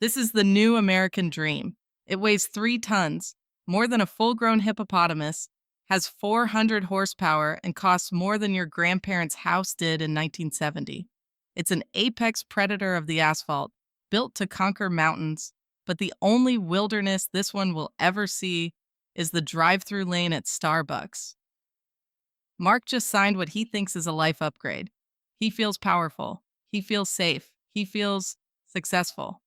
This is the new American dream. It weighs 3 tons, more than a full grown hippopotamus, has 400 horsepower, and costs more than your grandparents' house did in 1970. It's an apex predator of the asphalt, built to conquer mountains, but the only wilderness this one will ever see is the drive through lane at Starbucks. Mark just signed what he thinks is a life upgrade. He feels powerful, he feels safe, he feels successful.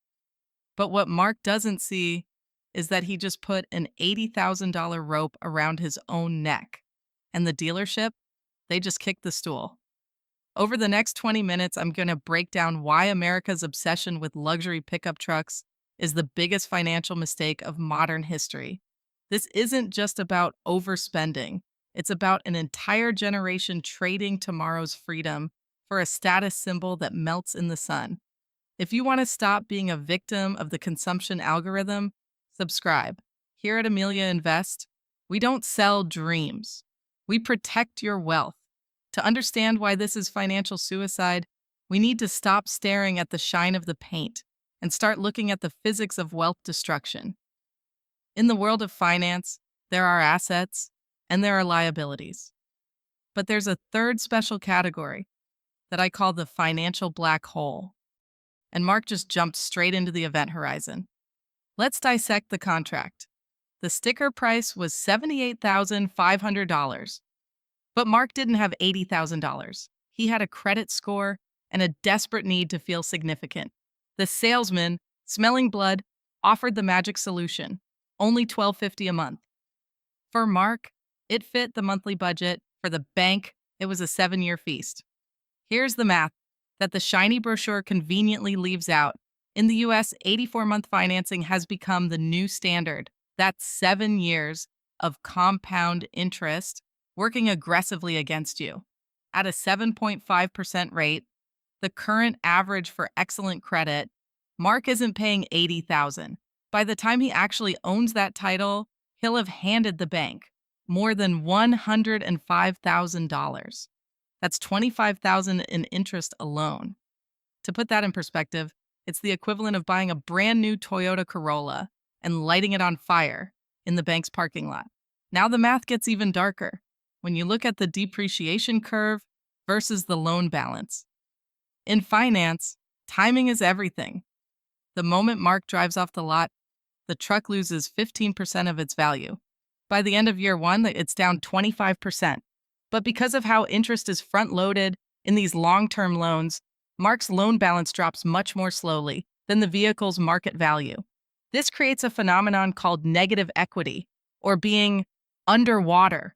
But what Mark doesn't see is that he just put an $80,000 rope around his own neck. And the dealership, they just kicked the stool. Over the next 20 minutes, I'm going to break down why America's obsession with luxury pickup trucks is the biggest financial mistake of modern history. This isn't just about overspending, it's about an entire generation trading tomorrow's freedom for a status symbol that melts in the sun. If you want to stop being a victim of the consumption algorithm, subscribe. Here at Amelia Invest, we don't sell dreams. We protect your wealth. To understand why this is financial suicide, we need to stop staring at the shine of the paint and start looking at the physics of wealth destruction. In the world of finance, there are assets and there are liabilities. But there's a third special category that I call the financial black hole. And Mark just jumped straight into the event horizon. Let's dissect the contract. The sticker price was $78,500. But Mark didn't have $80,000. He had a credit score and a desperate need to feel significant. The salesman, smelling blood, offered the magic solution, only $12.50 a month. For Mark, it fit the monthly budget. For the bank, it was a 7-year feast. Here's the math that the shiny brochure conveniently leaves out. In the US, 84-month financing has become the new standard. That's 7 years of compound interest working aggressively against you. At a 7.5% rate, the current average for excellent credit, Mark isn't paying $80,000. By the time he actually owns that title, he'll have handed the bank more than $105,000. That's $25,000 in interest alone. To put that in perspective, it's the equivalent of buying a brand new Toyota Corolla and lighting it on fire in the bank's parking lot. Now the math gets even darker when you look at the depreciation curve versus the loan balance. In finance, timing is everything. The moment Mark drives off the lot, the truck loses 15% of its value. By the end of year one, it's down 25%. But because of how interest is front-loaded in these long-term loans, Mark's loan balance drops much more slowly than the vehicle's market value. This creates a phenomenon called negative equity, or being underwater.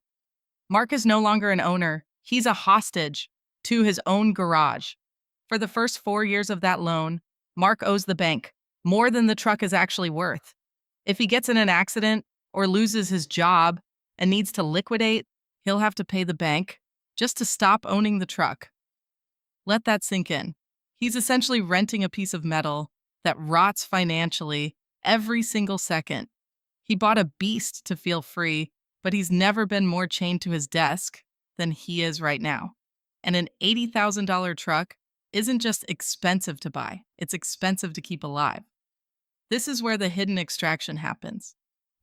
Mark is no longer an owner, he's a hostage to his own garage. For the first 4 years of that loan, Mark owes the bank more than the truck is actually worth. If he gets in an accident or loses his job and needs to liquidate, he'll have to pay the bank just to stop owning the truck. Let that sink in. He's essentially renting a piece of metal that rots financially every single second. He bought a beast to feel free, but he's never been more chained to his desk than he is right now. And an $80,000 truck isn't just expensive to buy, it's expensive to keep alive. This is where the hidden extraction happens.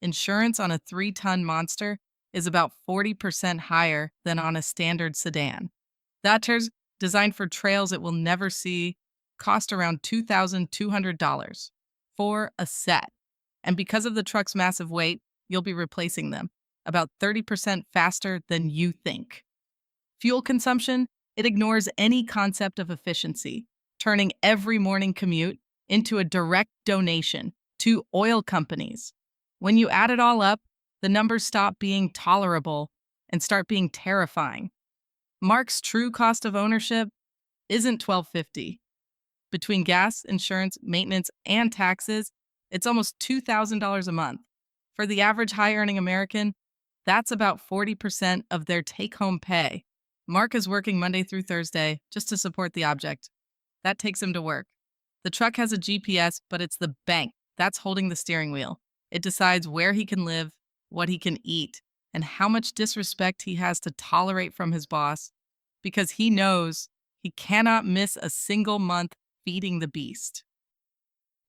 Insurance on a 3-ton monster is about 40% higher than on a standard sedan. That is designed for trails it will never see, cost around $2,200 for a set. And because of the truck's massive weight, you'll be replacing them about 30% faster than you think. Fuel consumption, it ignores any concept of efficiency, turning every morning commute into a direct donation to oil companies. When you add it all up, the numbers stop being tolerable and start being terrifying. Mark's true cost of ownership isn't $12.50. Between gas, insurance, maintenance, and taxes, it's almost $2,000 a month. For the average high-earning American, that's about 40% of their take-home pay. Mark is working Monday through Thursday just to support the object. That takes him to work. The truck has a GPS, but it's the bank that's holding the steering wheel. It decides where he can live, what he can eat, and how much disrespect he has to tolerate from his boss, because he knows he cannot miss a single month feeding the beast.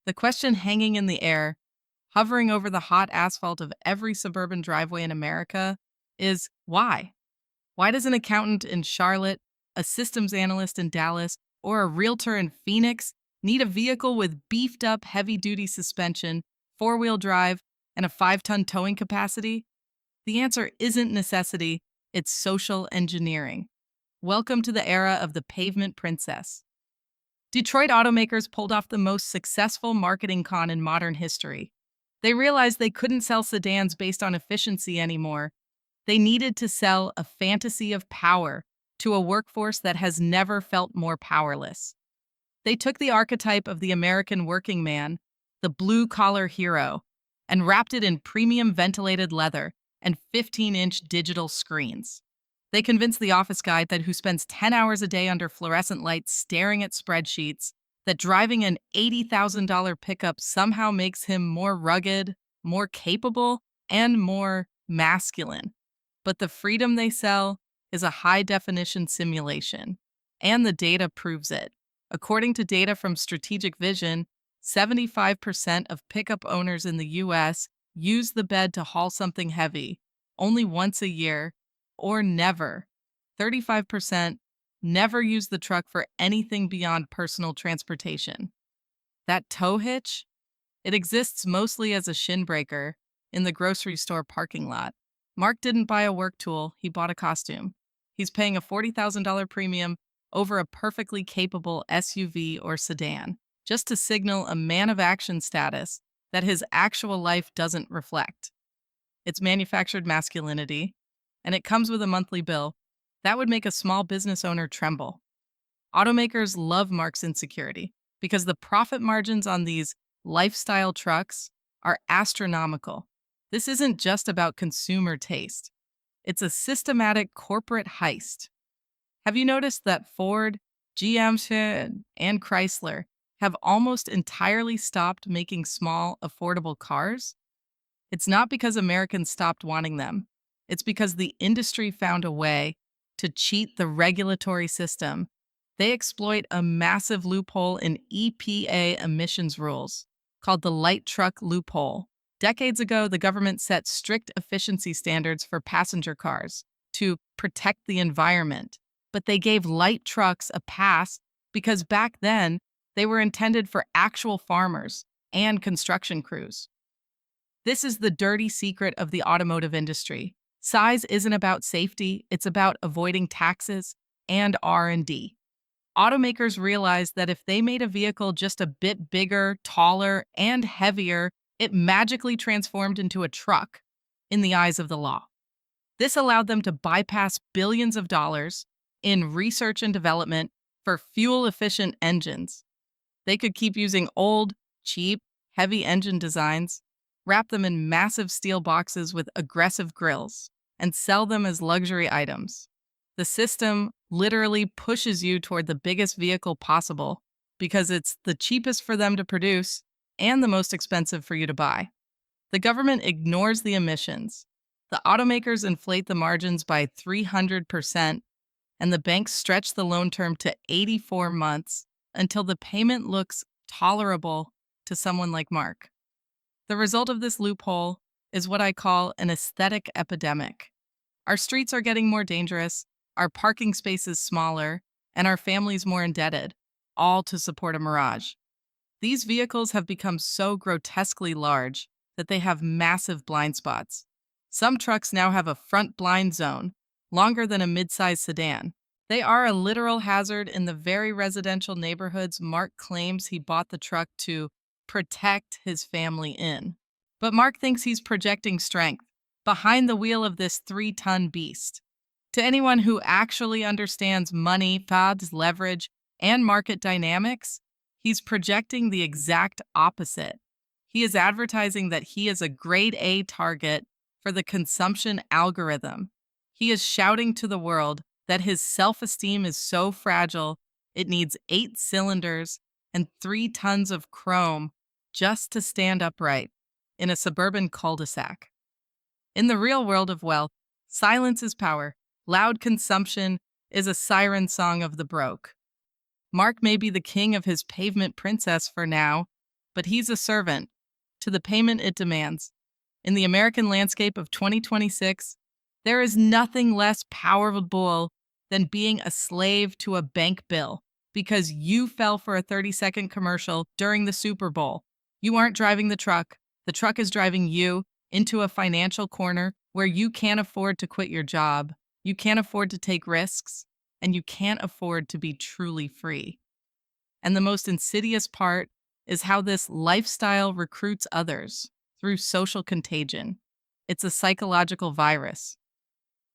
The question hanging in the air, hovering over the hot asphalt of every suburban driveway in America, is why? Why does an accountant in Charlotte, a systems analyst in Dallas, or a realtor in Phoenix need a vehicle with beefed up heavy duty suspension, four-wheel drive, and a 5-ton towing capacity? The answer isn't necessity, it's social engineering. Welcome to the era of the Pavement Princess. Detroit automakers pulled off the most successful marketing con in modern history. They realized they couldn't sell sedans based on efficiency anymore. They needed to sell a fantasy of power to a workforce that has never felt more powerless. They took the archetype of the American working man, the blue-collar hero, and wrapped it in premium ventilated leather and 15-inch digital screens. They convinced the office guy that who spends 10 hours a day under fluorescent lights staring at spreadsheets that driving an $80,000 pickup somehow makes him more rugged, more capable, and more masculine. But the freedom they sell is a high-definition simulation, and the data proves it. According to data from Strategic Vision, 75% of pickup owners in the U.S. use the bed to haul something heavy, only once a year, or never. 35% never use the truck for anything beyond personal transportation. That tow hitch? It exists mostly as a shin breaker in the grocery store parking lot. Mark didn't buy a work tool, he bought a costume. He's paying a $40,000 premium over a perfectly capable SUV or sedan, just to signal a man of action status that his actual life doesn't reflect. It's manufactured masculinity, and it comes with a monthly bill. That would make a small business owner tremble. Automakers love Mark's insecurity because the profit margins on these lifestyle trucks are astronomical. This isn't just about consumer taste. It's a systematic corporate heist. Have you noticed that Ford, GM, and Chrysler have almost entirely stopped making small, affordable cars? It's not because Americans stopped wanting them. It's because the industry found a way to cheat the regulatory system. They exploit a massive loophole in EPA emissions rules called the Light Truck Loophole. Decades ago, the government set strict efficiency standards for passenger cars to protect the environment, but they gave light trucks a pass because back then they were intended for actual farmers and construction crews. This is the dirty secret of the automotive industry. Size isn't about safety, it's about avoiding taxes and R&D. Automakers realized that if they made a vehicle just a bit bigger, taller, and heavier, it magically transformed into a truck in the eyes of the law. This allowed them to bypass billions of dollars in research and development for fuel-efficient engines. They could keep using old, cheap, heavy engine designs, wrap them in massive steel boxes with aggressive grills, and sell them as luxury items. The system literally pushes you toward the biggest vehicle possible because it's the cheapest for them to produce and the most expensive for you to buy. The government ignores the emissions. The automakers inflate the margins by 300%, and the banks stretch the loan term to 84 months until the payment looks tolerable to someone like Mark. The result of this loophole is what I call an aesthetic epidemic. Our streets are getting more dangerous, our parking spaces smaller, and our families more indebted, all to support a mirage. These vehicles have become so grotesquely large that they have massive blind spots. Some trucks now have a front blind zone, longer than a mid-sized sedan. They are a literal hazard in the very residential neighborhoods Mark claims he bought the truck to protect his family in. But Mark thinks he's projecting strength behind the wheel of this 3-ton beast. To anyone who actually understands money, fads, leverage, and market dynamics, he's projecting the exact opposite. He is advertising that he is a grade A target for the consumption algorithm. He is shouting to the world that his self-esteem is so fragile it needs 8 cylinders and 3 tons of chrome just to stand upright in a suburban cul-de-sac. In the real world of wealth, silence is power. Loud consumption is a siren song of the broke. Mark may be the king of his Pavement Princess for now, but he's a servant to the payment it demands. In the American landscape of 2026, there is nothing less powerful than being a slave to a bank bill because you fell for a 30-second commercial during the Super Bowl. You aren't driving the truck is driving you into a financial corner where you can't afford to quit your job, you can't afford to take risks, and you can't afford to be truly free. And the most insidious part is how this lifestyle recruits others through social contagion. It's a psychological virus.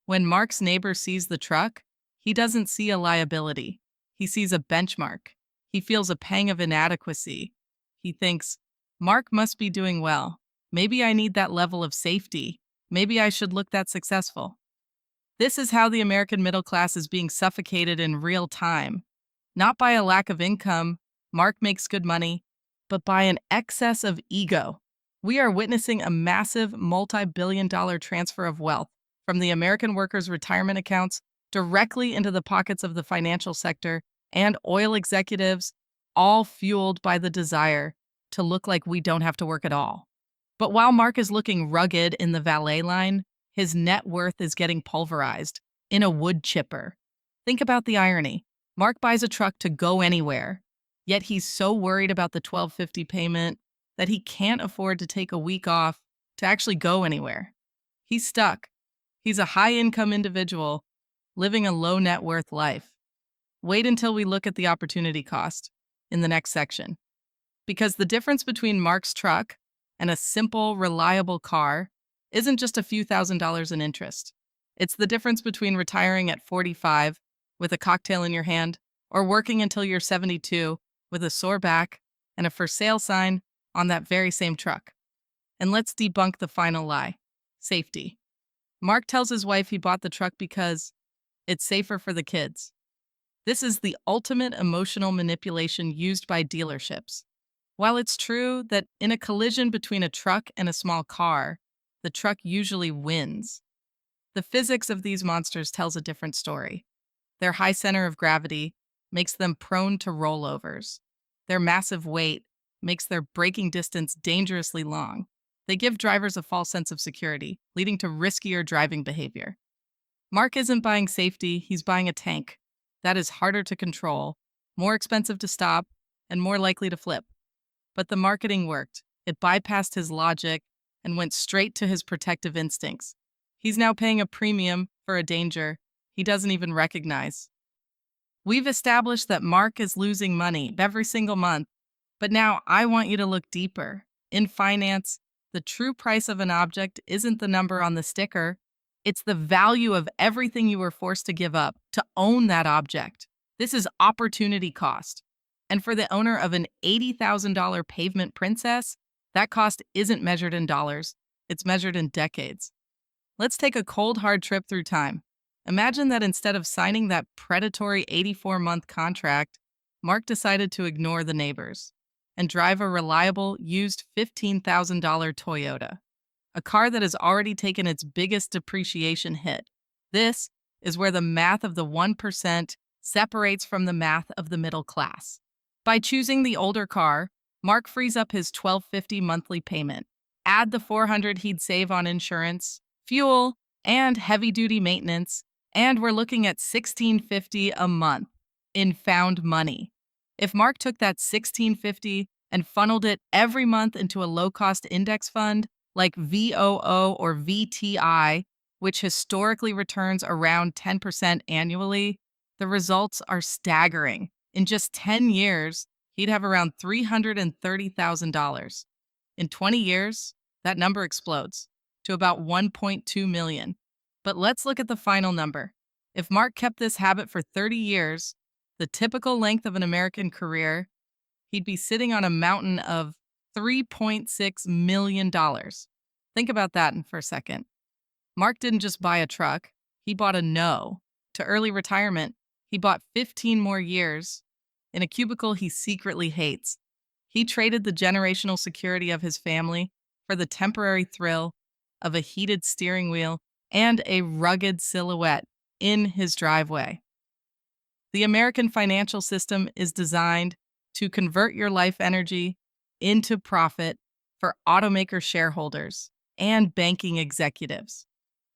When Mark's neighbor sees the truck, he doesn't see a liability. He sees a benchmark. He feels a pang of inadequacy. He thinks, Mark must be doing well. Maybe I need that level of safety. Maybe I should look that successful. This is how the American middle class is being suffocated in real time. Not by a lack of income, Mark makes good money, but by an excess of ego. We are witnessing a massive multi-billion-dollar transfer of wealth from the American workers' retirement accounts directly into the pockets of the financial sector and oil executives, all fueled by the desire to look like we don't have to work at all. But while Mark is looking rugged in the valet line, his net worth is getting pulverized in a wood chipper. Think about the irony. Mark buys a truck to go anywhere, yet he's so worried about the $1,250 payment that he can't afford to take a week off to actually go anywhere. He's stuck. He's a high-income individual living a low net worth life. Wait until we look at the opportunity cost in the next section. Because the difference between Mark's truck and a simple, reliable car isn't just a few $1,000s in interest. It's the difference between retiring at 45 with a cocktail in your hand or working until you're 72 with a sore back and a for sale sign on that very same truck. And let's debunk the final lie: safety. Mark tells his wife he bought the truck because it's safer for the kids. This is the ultimate emotional manipulation used by dealerships. While it's true that in a collision between a truck and a small car, the truck usually wins, the physics of these monsters tells a different story. Their high center of gravity makes them prone to rollovers. Their massive weight makes their braking distance dangerously long. They give drivers a false sense of security, leading to riskier driving behavior. Mark isn't buying safety, he's buying a tank. That is harder to control, more expensive to stop, and more likely to flip. But the marketing worked. It bypassed his logic and went straight to his protective instincts. He's now paying a premium for a danger he doesn't even recognize. We've established that Mark is losing money every single month, but now I want you to look deeper. In finance, the true price of an object isn't the number on the sticker. It's the value of everything you were forced to give up to own that object. This is opportunity cost. And for the owner of an $80,000 Pavement Princess, that cost isn't measured in dollars, it's measured in decades. Let's take a cold, hard trip through time. Imagine that instead of signing that predatory 84-month contract, Mark decided to ignore the neighbors and drive a reliable, used $15,000 Toyota, a car that has already taken its biggest depreciation hit. This is where the math of the 1% separates from the math of the middle class. By choosing the older car, Mark frees up his $1,250 monthly payment. Add the $400 he'd save on insurance, fuel, and heavy-duty maintenance, and we're looking at $1,650 a month in found money. If Mark took that $1,650 and funneled it every month into a low-cost index fund like VOO or VTI, which historically returns around 10% annually, the results are staggering. In just 10 years, he'd have around $330,000. In 20 years, that number explodes to about $1.2 million. But let's look at the final number. If Mark kept this habit for 30 years, the typical length of an American career, he'd be sitting on a mountain of $3.6 million. Think about that for a second. Mark didn't just buy a truck, he bought a no to early retirement. He bought 15 more years in a cubicle he secretly hates. He traded the generational security of his family for the temporary thrill of a heated steering wheel and a rugged silhouette in his driveway. The American financial system is designed to convert your life energy into profit for automaker shareholders and banking executives.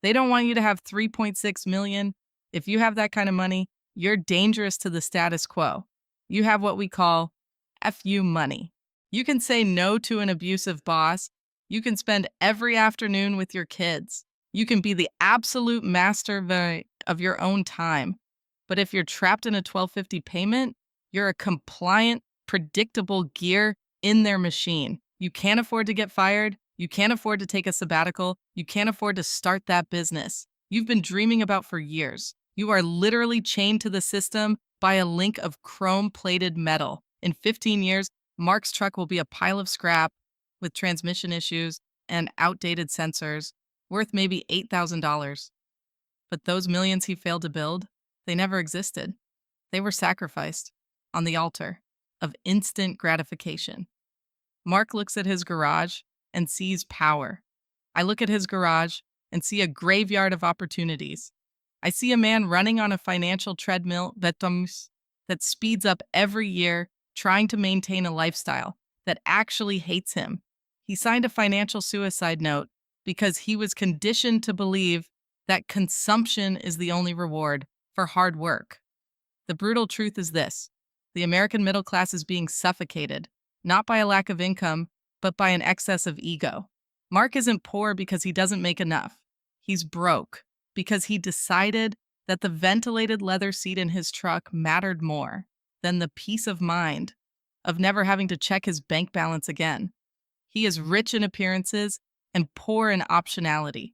They don't want you to have 3.6 million. If you have that kind of money, you're dangerous to the status quo. You have what we call FU money. You can say no to an abusive boss. You can spend every afternoon with your kids. You can be the absolute master of your own time. But if you're trapped in a 1250 payment, you're a compliant, predictable gear in their machine. You can't afford to get fired. You can't afford to take a sabbatical. You can't afford to start that business you've been dreaming about for years. You are literally chained to the system by a link of chrome-plated metal. In 15 years, Mark's truck will be a pile of scrap with transmission issues and outdated sensors, worth maybe $8,000. But those millions he failed to build, they never existed. They were sacrificed on the altar of instant gratification. Mark looks at his garage and sees power. I look at his garage and see a graveyard of opportunities. I see a man running on a financial treadmill that speeds up every year, trying to maintain a lifestyle that actually hates him. He signed a financial suicide note because he was conditioned to believe that consumption is the only reward for hard work. The brutal truth is this: the American middle class is being suffocated, not by a lack of income, but by an excess of ego. Mark isn't poor because he doesn't make enough. He's broke because he decided that the ventilated leather seat in his truck mattered more than the peace of mind of never having to check his bank balance again. He is rich in appearances and poor in optionality.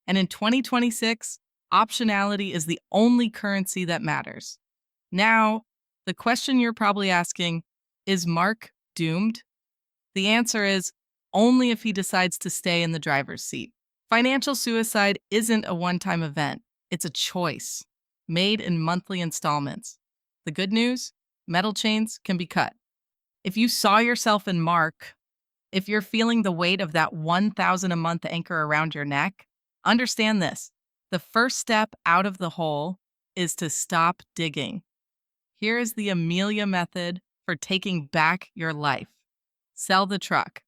And in 2026, optionality is the only currency that matters. Now, the question you're probably asking, is Mark doomed? The answer is only if he decides to stay in the driver's seat. Financial suicide isn't a one-time event. It's a choice, made in monthly installments. The good news? Metal chains can be cut. If you saw yourself in Mark, if you're feeling the weight of that $1,000 a month anchor around your neck, understand this. The first step out of the hole is to stop digging. Here is the Amelia method for taking back your life. Sell the truck.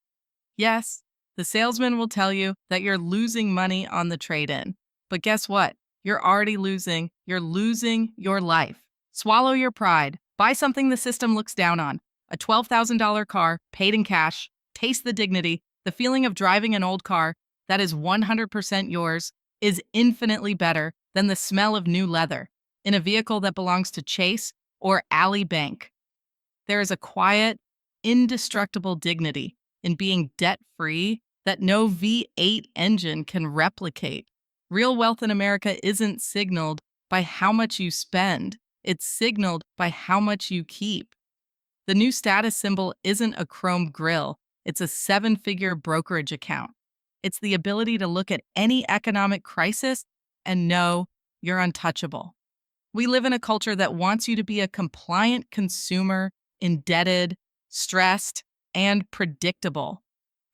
Yes, the salesman will tell you that you're losing money on the trade-in. But guess what? You're already losing. You're losing your life. Swallow your pride. Buy something the system looks down on. A $12,000 car, paid in cash. Taste the dignity. The feeling of driving an old car that is 100% yours is infinitely better than the smell of new leather in a vehicle that belongs to Chase or Ally Bank. There is a quiet, indestructible dignity in being debt-free that no V8 engine can replicate. Real wealth in America isn't signaled by how much you spend. It's signaled by how much you keep. The new status symbol isn't a chrome grill. It's a 7-figure brokerage account. It's the ability to look at any economic crisis and know you're untouchable. We live in a culture that wants you to be a compliant consumer, indebted, stressed, and predictable.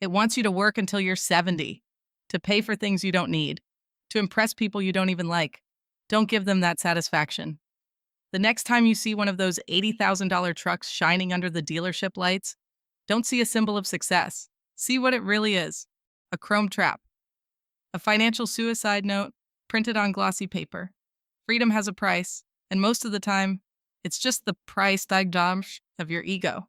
It wants you to work until you're 70, to pay for things you don't need, to impress people you don't even like. Don't give them that satisfaction. The next time you see one of those $80,000 trucks shining under the dealership lights, don't see a symbol of success. See what it really is: a chrome trap, a financial suicide note printed on glossy paper. Freedom has a price, and most of the time, it's just the price tag of your ego.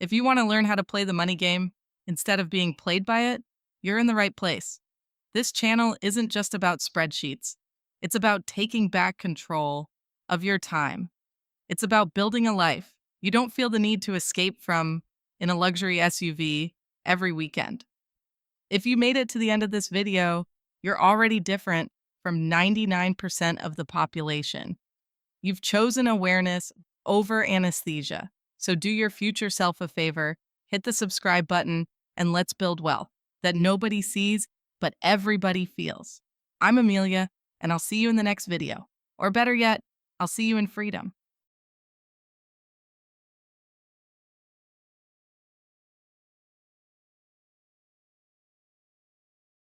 If you want to learn how to play the money game instead of being played by it, you're in the right place. This channel isn't just about spreadsheets. It's about taking back control of your time. It's about building a life you don't feel the need to escape from in a luxury SUV every weekend. If you made it to the end of this video, you're already different from 99% of the population. You've chosen awareness over anesthesia. So do your future self a favor, hit the subscribe button, and let's build wealth that nobody sees, but everybody feels. I'm Amelia, and I'll see you in the next video. Or better yet, I'll see you in freedom.